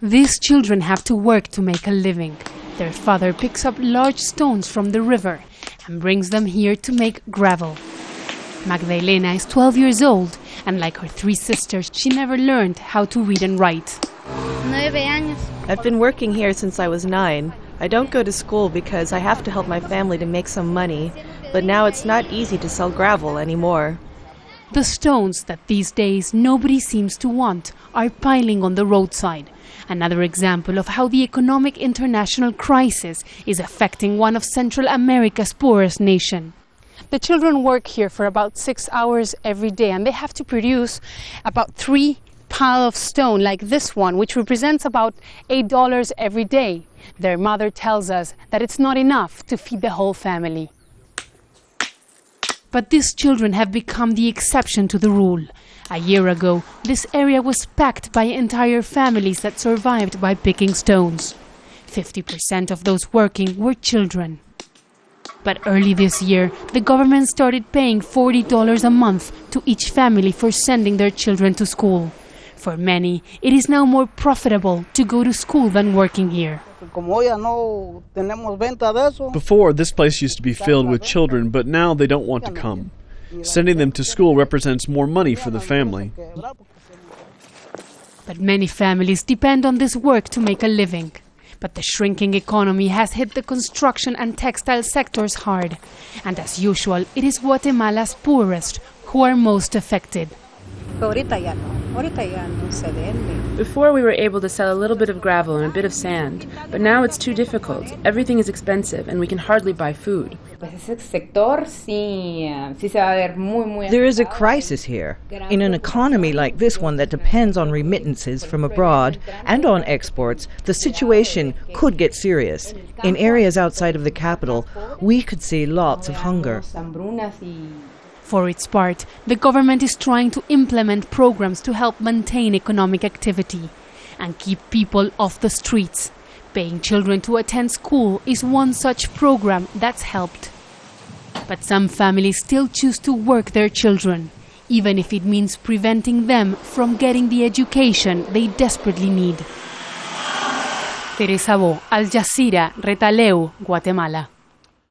These children have to work to make a living. Their father picks up large stones from the river and brings them here to make gravel. Magdalena is 12 years old, and like her three sisters, she never learned how to read and write. I've been working here since I was 9. I don't go to school because I have to help my family to make some money, but now it's not easy to sell gravel anymore. The stones that these days nobody seems to want are piling on the roadside. Another example of how the economic international crisis is affecting one of Central America's poorest nations. The children work here for about 6 hours every day, and they have to produce about 3 piles of stone like this one, which represents about $8 every day. Their mother tells us that it's not enough to feed the whole family. But these children have become the exception to the rule. A year ago, this area was packed by entire families that survived by picking stones. 50% of those working were children. But early this year, the government started paying $40 a month to each family for sending their children to school. For many, it is now more profitable to go to school than working here. Before, this place used to be filled with children, but now they don't want to come. Sending them to school represents more money for the family. But many families depend on this work to make a living. But the shrinking economy has hit the construction and textile sectors hard. And as usual, it is Guatemala's poorest who are most affected. Before we were able to sell a little bit of gravel and a bit of sand, but now it's too difficult. Everything is expensive and we can hardly buy food. There is a crisis here. In an economy like this one that depends on remittances from abroad and on exports, the situation could get serious. In areas outside of the capital, we could see lots of hunger. For its part, the government is trying to implement programs to help maintain economic activity and keep people off the streets. Paying children to attend school is one such program that's helped. But some families still choose to work their children, even if it means preventing them from getting the education they desperately need. Teresa, Al Jazeera, Retahuleu, Guatemala.